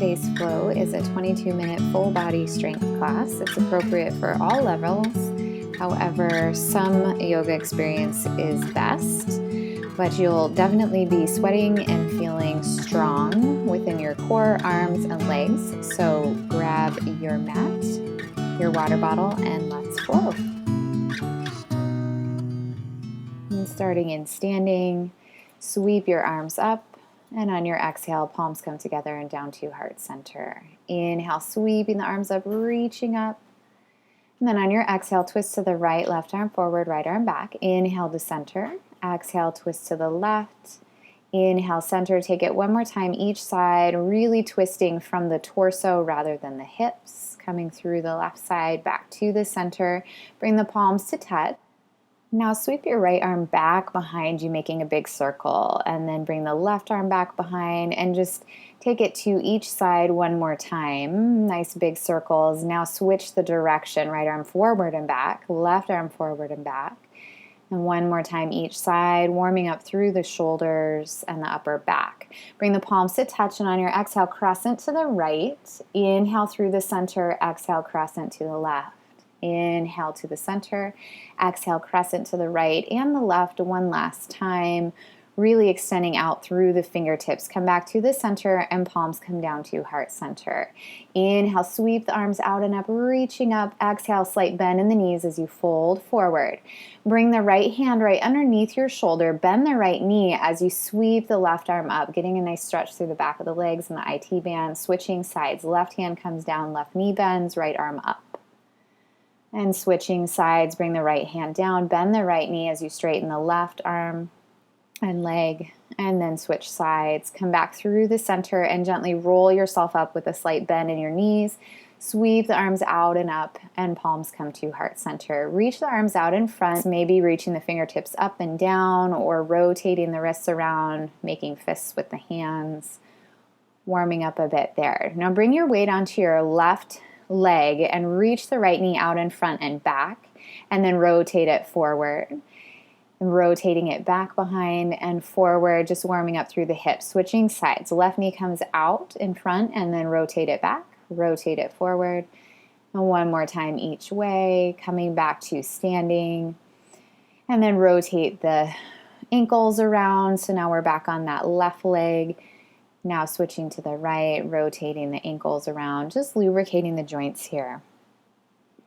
Today's flow is a 22-minute full body strength class. It's appropriate for all levels. However, some yoga experience is best, but you'll definitely be sweating and feeling strong within your core, arms, and legs. So grab your mat, your water bottle, and let's flow. And starting in standing, sweep your arms up. And on your exhale, palms come together and down to heart center. Inhale, sweeping the arms up, reaching up. And then on your exhale, twist to the right, left arm forward, right arm back. Inhale to center. Exhale, twist to the left. Inhale, center. Take it one more time each side, really twisting from the torso rather than the hips. Coming through the left side, back to the center. Bring the palms to touch. Now sweep your right arm back behind you, making a big circle, and then bring the left arm back behind and just take it to each side one more time. Nice big circles. Now switch the direction, right arm forward and back, left arm forward and back. And one more time each side, warming up through the shoulders and the upper back. Bring the palms to touch, and on your exhale, crescent to the right. Inhale through the center, exhale, crescent to the left. Inhale to the center, exhale, crescent to the right and the left one last time, really extending out through the fingertips. Come back to the center and palms come down to heart center. Inhale, sweep the arms out and up, reaching up. Exhale, slight bend in the knees as you fold forward. Bring the right hand right underneath your shoulder, bend the right knee as you sweep the left arm up, getting a nice stretch through the back of the legs and the IT band, switching sides. Left hand comes down, left knee bends, right arm up. And switching sides, bring the right hand down, bend the right knee as you straighten the left arm and leg, and then switch sides. Come back through the center and gently roll yourself up with a slight bend in your knees. Sweep the arms out and up, and palms come to heart center. Reach the arms out in front, maybe reaching the fingertips up and down or rotating the wrists around, making fists with the hands, warming up a bit there. Now bring your weight onto your left leg and reach the right knee out in front and back, and then rotate it forward. And rotating it back behind and forward, just warming up through the hips, switching sides. Left knee comes out in front and then rotate it back, rotate it forward. And one more time each way, coming back to standing. And then rotate the ankles around. So now we're back on that left leg. Now switching to the right, rotating the ankles around, just lubricating the joints here.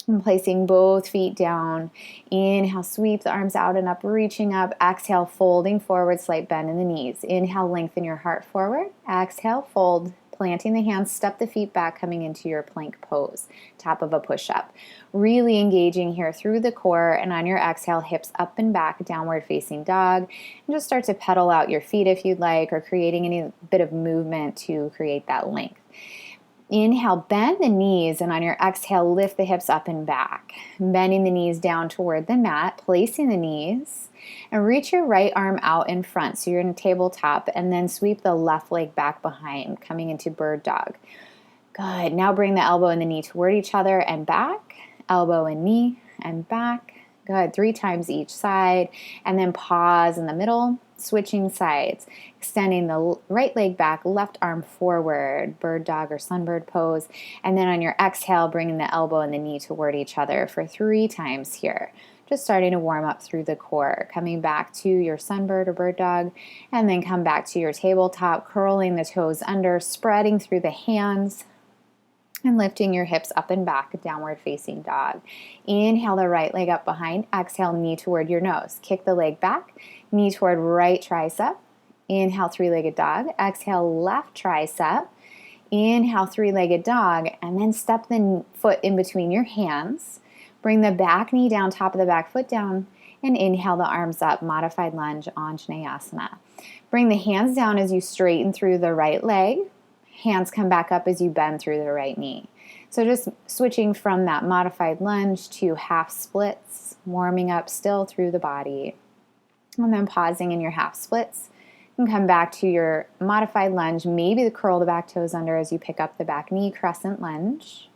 And placing both feet down. Inhale, sweep the arms out and up, reaching up. Exhale, folding forward, slight bend in the knees. Inhale, lengthen your heart forward. Exhale, fold, planting the hands, step the feet back, coming into your plank pose, top of a push-up. Really engaging here through the core, and on your exhale, hips up and back, downward facing dog. And just start to pedal out your feet if you'd like, or creating any bit of movement to create that length. Inhale, bend the knees, and on your exhale, lift the hips up and back. Bending the knees down toward the mat, placing the knees, and reach your right arm out in front. So you're in a tabletop, and then sweep the left leg back behind, coming into bird dog. Good. Now bring the elbow and the knee toward each other and back. Elbow and knee and back. Good. 3 times each side, and then pause in the middle. Switching sides, extending the right leg back, left arm forward, bird dog or sunbird pose. And then on your exhale, bringing the elbow and the knee toward each other for 3 times here. Just starting to warm up through the core. Coming back to your sunbird or bird dog, and then come back to your tabletop, curling the toes under, spreading through the hands, and lifting your hips up and back, downward facing dog. Inhale the right leg up behind. Exhale, knee toward your nose. Kick the leg back, knee toward right tricep. Inhale, 3-legged dog. Exhale, left tricep. Inhale, 3-legged dog, and then step the foot in between your hands. Bring the back knee down, top of the back foot down, and inhale the arms up, modified lunge, Anjaneyasana. Bring the hands down as you straighten through the right leg. Hands come back up as you bend through the right knee. So just switching from that modified lunge to half splits, warming up still through the body. And then pausing in your half splits. And come back to your modified lunge. Maybe curl the back toes under as you pick up the back knee, crescent lunge.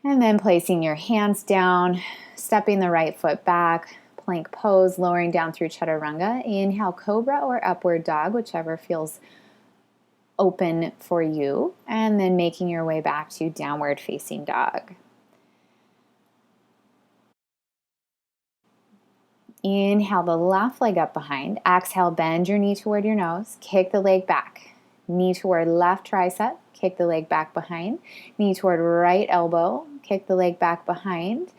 And then placing your hands down, stepping the right foot back, plank pose, lowering down through chaturanga. Inhale, cobra or upward dog, whichever feels open for you, and then making your way back to downward facing dog. Inhale the left leg up behind. Exhale, bend your knee toward your nose. Kick the leg back. Knee toward left tricep. Kick the leg back behind. Knee toward right elbow. Kick the leg back behind.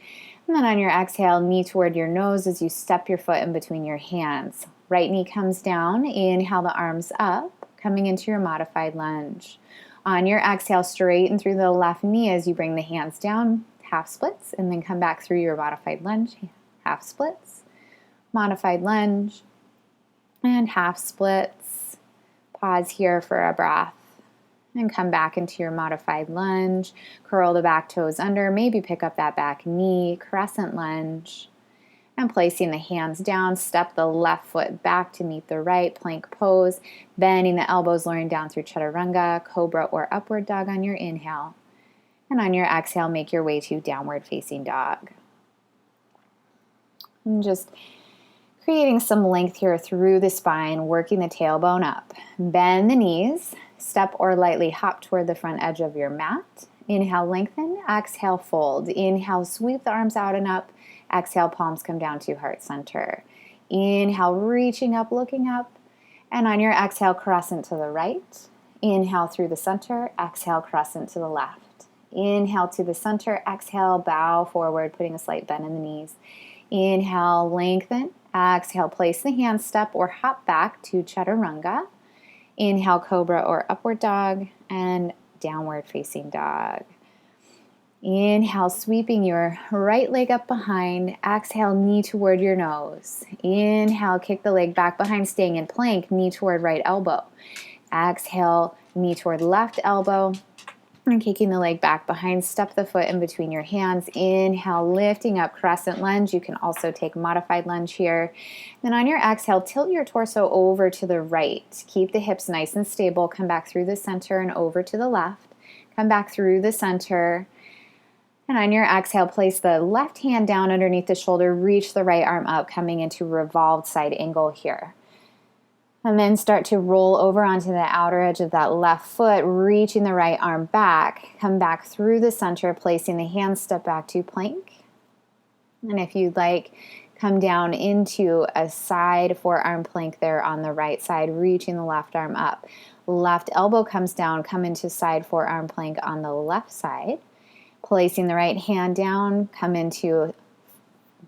And then on your exhale, knee toward your nose as you step your foot in between your hands. Right knee comes down. Inhale the arms up, coming into your modified lunge. On your exhale, straighten through the left knee as you bring the hands down, half splits, and then come back through your modified lunge, half splits. Modified lunge, and half splits. Pause here for a breath, and come back into your modified lunge. Curl the back toes under, maybe pick up that back knee, crescent lunge. And placing the hands down, step the left foot back to meet the right, plank pose, bending the elbows, lowering down through chaturanga, cobra or upward dog on your inhale. And on your exhale, make your way to downward facing dog. And just creating some length here through the spine, working the tailbone up. Bend the knees, step or lightly hop toward the front edge of your mat. Inhale, lengthen. Exhale, fold. Inhale, sweep the arms out and up. Exhale, palms come down to heart center. Inhale, reaching up, looking up. And on your exhale, crescent to the right. Inhale through the center. Exhale, crescent to the left. Inhale to the center. Exhale, bow forward, putting a slight bend in the knees. Inhale, lengthen. Exhale, place the hands, step or hop back to chaturanga. Inhale, cobra or upward dog, and downward facing dog. Inhale, sweeping your right leg up behind. Exhale, knee toward your nose. Inhale, kick the leg back behind, staying in plank, knee toward right elbow. Exhale, knee toward left elbow. And kicking the leg back behind, step the foot in between your hands. Inhale, lifting up, crescent lunge. You can also take modified lunge here. Then on your exhale, tilt your torso over to the right. Keep the hips nice and stable. Come back through the center and over to the left. Come back through the center. And on your exhale, place the left hand down underneath the shoulder. Reach the right arm up, coming into revolved side angle here. And then start to roll over onto the outer edge of that left foot, reaching the right arm back. Come back through the center, placing the hands, step back to plank. And if you'd like, come down into a side forearm plank there on the right side, reaching the left arm up. Left elbow comes down, come into side forearm plank on the left side. Placing the right hand down, come into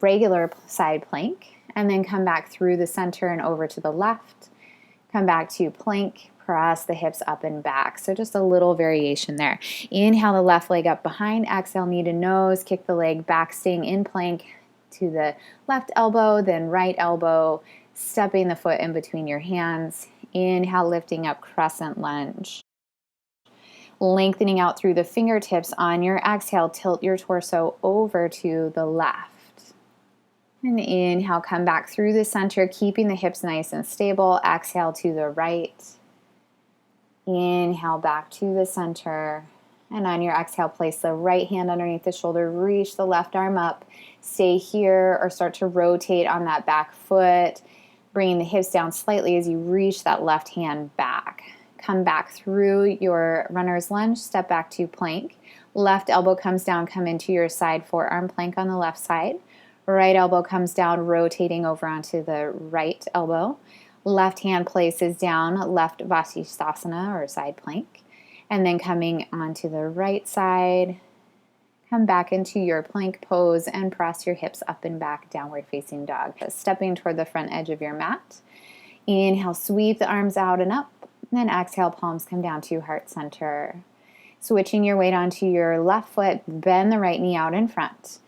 regular side plank, and then come back through the center and over to the left. Come back to plank, press the hips up and back. So just a little variation there. Inhale the left leg up behind, exhale knee to nose, kick the leg back, staying in plank to the left elbow, then right elbow, stepping the foot in between your hands. Inhale, lifting up, crescent lunge. Lengthening out through the fingertips. On your exhale, tilt your torso over to the left. And inhale, come back through the center, keeping the hips nice and stable. Exhale to the right. Inhale back to the center. And on your exhale, place the right hand underneath the shoulder. Reach the left arm up. Stay here or start to rotate on that back foot. Bringing the hips down slightly as you reach that left hand back. Come back through your runner's lunge. Step back to plank. Left elbow comes down. Come into your side forearm plank on the left side. Right elbow comes down, rotating over onto the right elbow. Left hand places down, left Vasisthasana or side plank. And then coming onto the right side, come back into your plank pose and press your hips up and back, downward facing dog. Stepping toward the front edge of your mat. Inhale, sweep the arms out and up. And then exhale, palms come down to heart center. Switching your weight onto your left foot, bend the right knee out in front.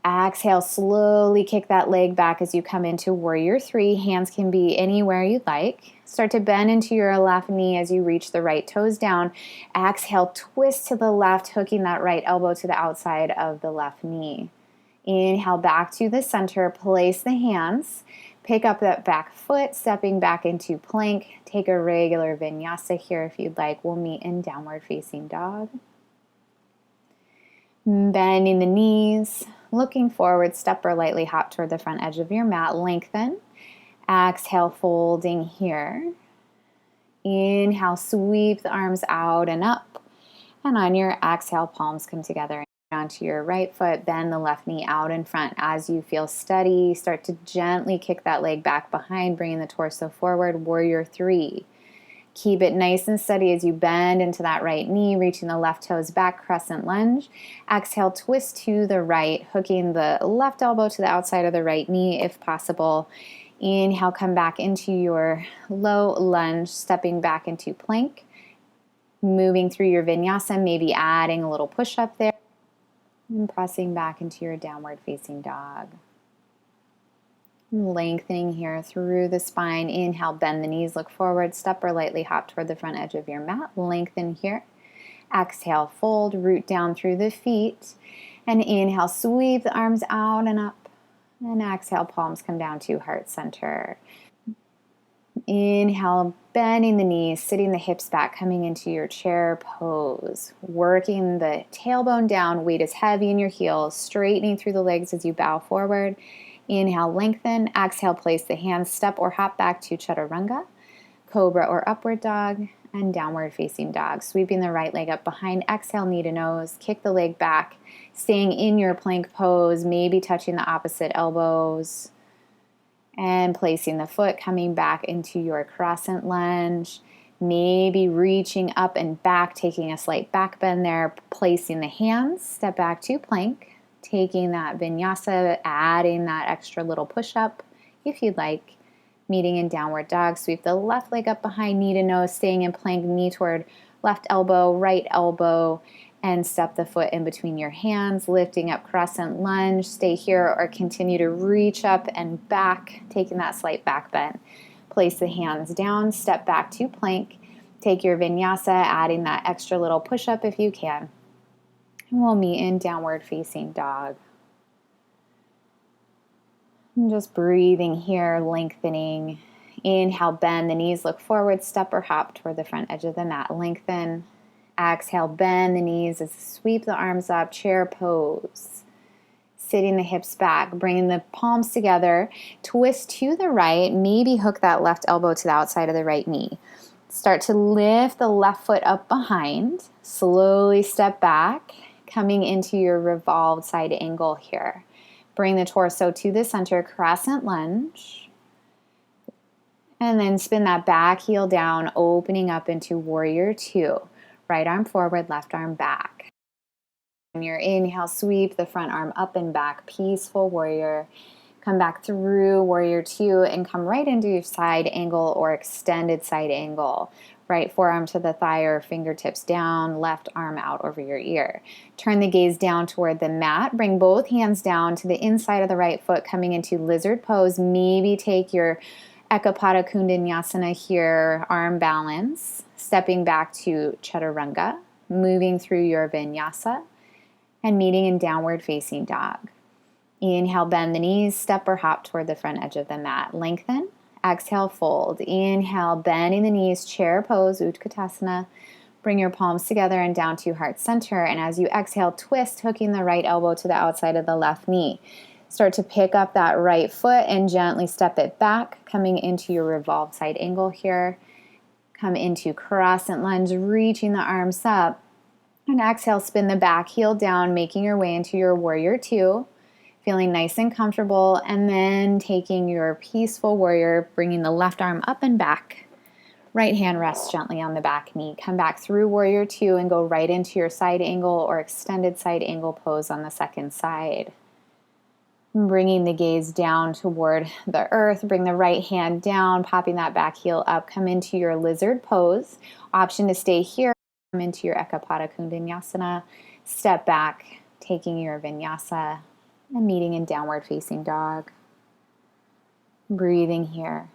Exhale, slowly kick that leg back as you come into warrior three. Hands can be anywhere you'd like. Start to bend into your left knee as you reach the right toes down. Exhale, twist to the left, hooking that right elbow to the outside of the left knee. Inhale, back to the center. Place the hands. Pick up that back foot, stepping back into plank. Take a regular vinyasa here if you'd like. We'll meet in downward facing dog. Bending the knees. Looking forward, step or lightly hop toward the front edge of your mat. Lengthen. Exhale, folding here. Inhale, sweep the arms out and up. And on your exhale, palms come together onto your right foot. Bend the left knee out in front. As you feel steady, start to gently kick that leg back behind, bringing the torso forward. Warrior three. Keep it nice and steady as you bend into that right knee, reaching the left toes back, crescent lunge. Exhale, twist to the right, hooking the left elbow to the outside of the right knee if possible. Inhale, come back into your low lunge, stepping back into plank. Moving through your vinyasa, maybe adding a little push up there. And pressing back into your downward facing dog. Lengthening here through the spine. Inhale, bend the knees, look forward, step or lightly hop toward the front edge of your mat. Lengthen here. Exhale, fold, root down through the feet. And inhale, sweep the arms out and up. And exhale, palms come down to heart center. Inhale, bending the knees, sitting the hips back, coming into your chair pose. Working the tailbone down, weight is heavy in your heels, straightening through the legs as you bow forward. Inhale, lengthen. Exhale, place the hands, step or hop back to chaturanga, cobra or upward dog, and downward facing dog. Sweeping the right leg up behind. Exhale, knee to nose. Kick the leg back, staying in your plank pose, maybe touching the opposite elbows. And placing the foot, coming back into your crescent lunge. Maybe reaching up and back, taking a slight back bend there. Placing the hands, step back to plank. Taking that vinyasa, adding that extra little push up if you'd like. Meeting in downward dog. Sweep the left leg up behind, knee to nose, staying in plank, knee toward left elbow, right elbow. And step the foot in between your hands, lifting up crescent lunge. Stay here or continue to reach up and back, taking that slight back bend. Place the hands down, step back to plank. Take your vinyasa, adding that extra little push up if you can. And we'll meet in downward facing dog. And just breathing here, lengthening. Inhale, bend the knees, look forward, step or hop toward the front edge of the mat. Lengthen. Exhale, bend the knees as sweep the arms up, chair pose. Sitting the hips back, bringing the palms together, twist to the right, maybe hook that left elbow to the outside of the right knee. Start to lift the left foot up behind, slowly step back, coming into your revolved side angle here. Bring the torso to the center, crescent lunge. And then spin that back heel down, opening up into warrior two. Right arm forward, left arm back. On your inhale, sweep the front arm up and back, peaceful warrior. Come back through warrior two and come right into your side angle or extended side angle. Right forearm to the thigh or fingertips down, left arm out over your ear. Turn the gaze down toward the mat. Bring both hands down to the inside of the right foot, coming into lizard pose. Maybe take your Ekapada Kundanyasana here, arm balance. Stepping back to chaturanga, moving through your vinyasa, and meeting in downward facing dog. Inhale, bend the knees, step or hop toward the front edge of the mat. Lengthen. Exhale, fold. Inhale, bending the knees, chair pose, Utkatasana. Bring your palms together and down to heart center. And as you exhale, twist, hooking the right elbow to the outside of the left knee. Start to pick up that right foot and gently step it back, coming into your revolved side angle here. Come into crescent lunge, reaching the arms up. And exhale, spin the back heel down, making your way into your warrior two. Feeling nice and comfortable. And then taking your peaceful warrior, bringing the left arm up and back. Right hand rests gently on the back knee. Come back through warrior two and go right into your side angle or extended side angle pose on the second side. Bringing the gaze down toward the earth. Bring the right hand down, popping that back heel up. Come into your lizard pose. Option to stay here. Come into your Ekapada Kundanyasana. Step back, taking your vinyasa and meeting in downward facing dog. Breathing here.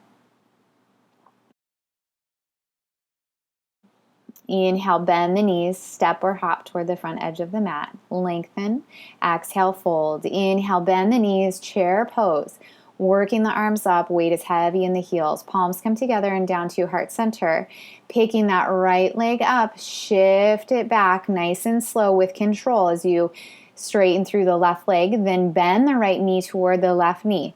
Inhale, bend the knees, step or hop toward the front edge of the mat. Lengthen. Exhale, fold. Inhale, bend the knees, chair pose. Working the arms up, weight is heavy in the heels. Palms come together and down to heart center. Picking that right leg up, shift it back nice and slow with control as you straighten through the left leg. Then bend the right knee toward the left knee.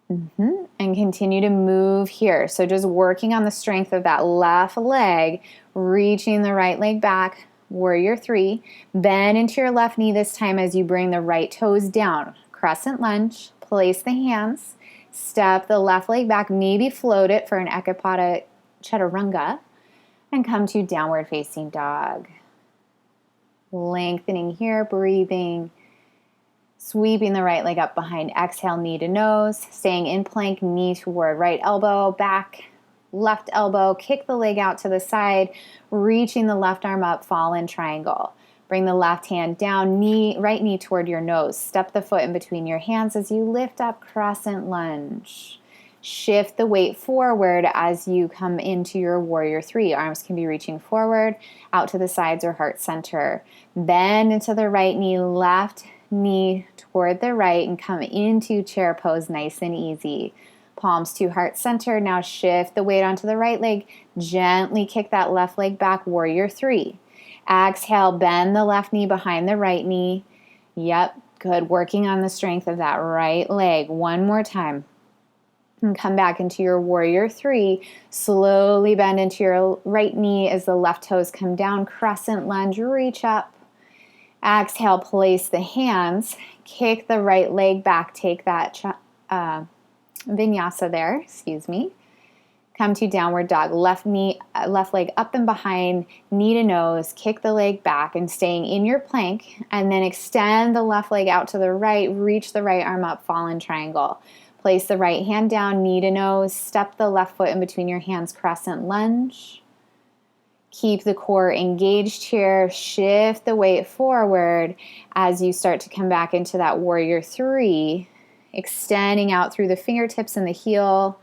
And continue to move here. So just working on the strength of that left leg, reaching the right leg back, warrior three. Bend into your left knee this time as you bring the right toes down. Crescent lunge, place the hands, step the left leg back, maybe float it for an ekapada chaturanga, and come to downward facing dog. Lengthening here, breathing. Sweeping the right leg up behind, exhale, knee to nose, staying in plank, knee toward right elbow, back, left elbow, kick the leg out to the side, reaching the left arm up, fall in triangle. Bring the left hand down, right knee toward your nose. Step the foot in between your hands as you lift up, crescent lunge. Shift the weight forward as you come into your warrior three. Arms can be reaching forward, out to the sides or heart center. Bend into the right knee, left knee toward the right, and come into chair pose nice and easy. Palms to heart center. Now shift the weight onto the right leg. Gently kick that left leg back, warrior three. Exhale, bend the left knee behind the right knee. Yep, good. Working on the strength of that right leg. One more time. And come back into your warrior three. Slowly bend into your right knee as the left toes come down. Crescent lunge, reach up. Exhale, place the hands, kick the right leg back, take that vinyasa there, Come to downward dog, left leg up and behind, knee to nose, kick the leg back and staying in your plank, and then extend the left leg out to the right, reach the right arm up, fall in triangle. Place the right hand down, knee to nose, step the left foot in between your hands, crescent lunge. Keep the core engaged here. Shift the weight forward as you start to come back into that warrior three, extending out through the fingertips and the heel,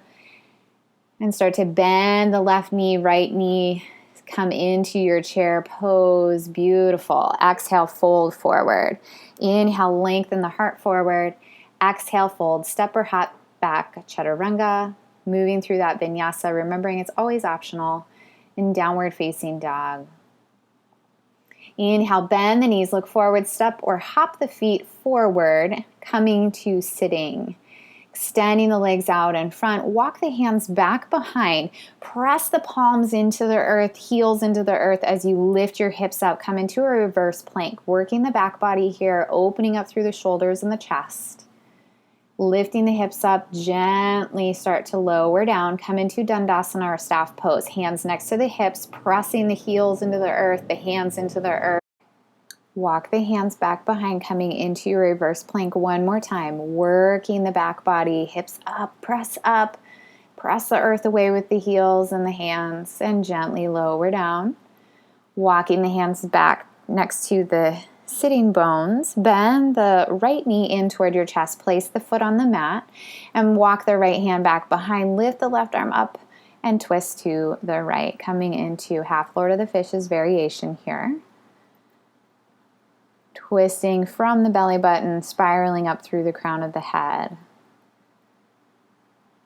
and start to bend the left knee, right knee, come into your chair pose. Beautiful. Exhale, fold forward. Inhale, lengthen the heart forward. Exhale, fold, step or hop back, chaturanga, moving through that vinyasa, remembering it's always optional. In downward facing dog. Inhale, bend the knees, look forward, step or hop the feet forward, coming to sitting. Extending the legs out in front, walk the hands back behind, press the palms into the earth, heels into the earth as you lift your hips up, come into a reverse plank, working the back body here, opening up through the shoulders and the chest. Lifting the hips up, gently start to lower down. Come into Dandasana or staff pose. Hands next to the hips, pressing the heels into the earth, the hands into the earth. Walk the hands back behind, coming into your reverse plank one more time. Working the back body, hips up. Press the earth away with the heels and the hands, and gently lower down. Walking the hands back next to the sitting bones, bend the right knee in toward your chest, place the foot on the mat, and walk the right hand back behind, lift the left arm up, and twist to the right, coming into half Lord of the Fishes variation here. Twisting from the belly button, spiraling up through the crown of the head.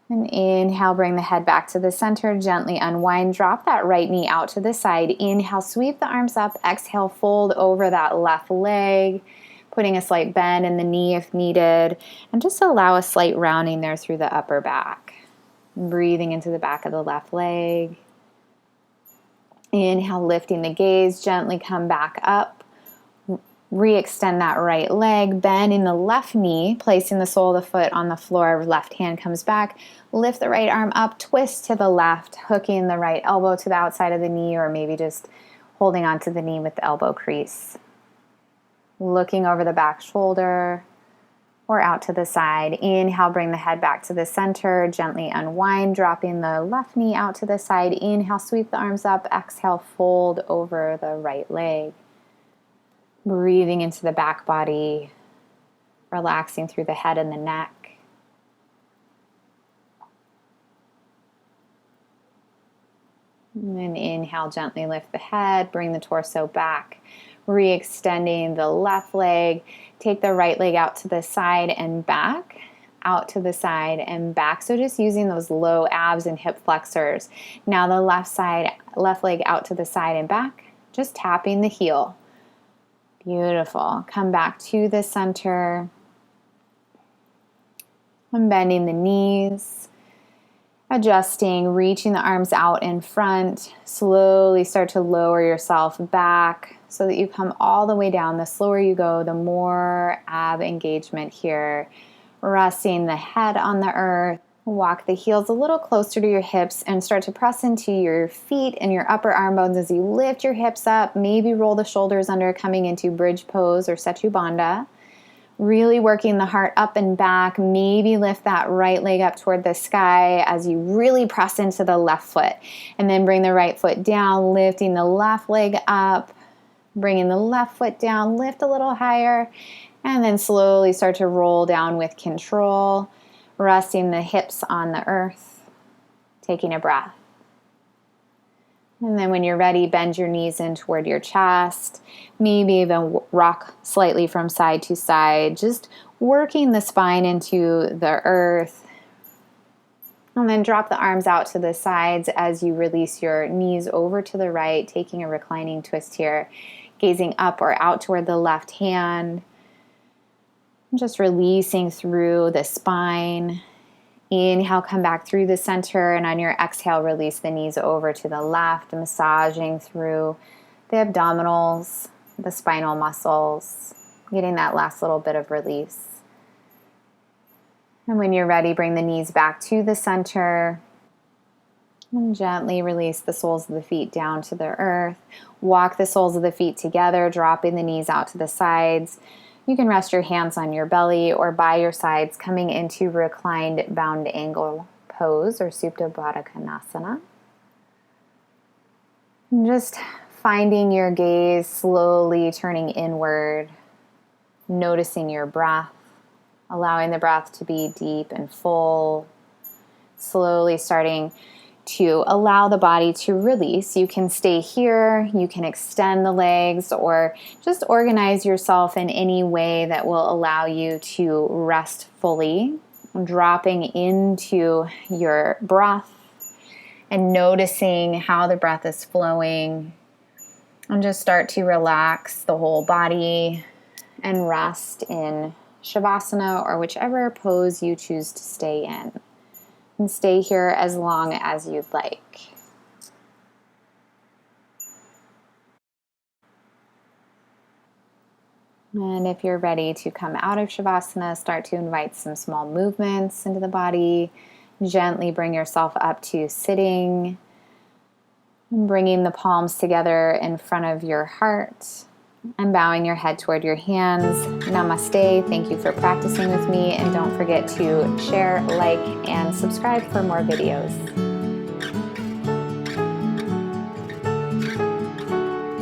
And inhale, bring the head back to the center, gently unwind, drop that right knee out to the side. Inhale, sweep the arms up, exhale, fold over that left leg, putting a slight bend in the knee if needed, and just allow a slight rounding there through the upper back. Breathing into the back of the left leg. Inhale, lifting the gaze, gently come back up. Re-extend that right leg, bending the left knee, placing the sole of the foot on the floor, left hand comes back, lift the right arm up, twist to the left, hooking the right elbow to the outside of the knee, or maybe just holding onto the knee with the elbow crease. Looking over the back shoulder or out to the side. Inhale, bring the head back to the center, gently unwind, dropping the left knee out to the side. Inhale, sweep the arms up, exhale, fold over the right leg. Breathing into the back body, relaxing through the head and the neck. And then inhale, gently lift the head, bring the torso back, re-extending the left leg. Take the right leg out to the side and back, out to the side and back. So just using those low abs and hip flexors. Now the left leg out to the side and back, just tapping the heel. Beautiful. Come back to the center. And bending the knees, adjusting, reaching the arms out in front. Slowly start to lower yourself back so that you come all the way down. The slower you go, the more ab engagement here. Resting the head on the earth. Walk the heels a little closer to your hips and start to press into your feet and your upper arm bones as you lift your hips up. Maybe roll the shoulders under, coming into bridge pose or setu bandha. Really working the heart up and back. Maybe lift that right leg up toward the sky as you really press into the left foot. And then bring the right foot down, lifting the left leg up, bringing the left foot down, lift a little higher, and then slowly start to roll down with control, resting the hips on the earth, taking a breath. And then when you're ready, bend your knees in toward your chest, maybe even rock slightly from side to side, just working the spine into the earth. And then drop the arms out to the sides as you release your knees over to the right, taking a reclining twist here, gazing up or out toward the left hand. Just releasing through the spine. Inhale, come back through the center, and on your exhale, release the knees over to the left, massaging through the abdominals, the spinal muscles, getting that last little bit of release. And when you're ready, bring the knees back to the center and gently release the soles of the feet down to the earth. Walk the soles of the feet together, dropping the knees out to the sides. You can rest your hands on your belly or by your sides, coming into reclined bound angle pose or Supta Baddha Konasana. And just finding your gaze slowly turning inward, noticing your breath, allowing the breath to be deep and full, slowly starting to allow the body to release. You can stay here, you can extend the legs, or just organize yourself in any way that will allow you to rest fully, dropping into your breath and noticing how the breath is flowing. And just start to relax the whole body and rest in Shavasana or whichever pose you choose to stay in. And stay here as long as you'd like. And if you're ready to come out of Shavasana, start to invite some small movements into the body. Gently bring yourself up to sitting, bringing the palms together in front of your heart and bowing your head toward your hands. Namaste. Thank you for practicing with me, and don't forget to share, like, and subscribe for more videos.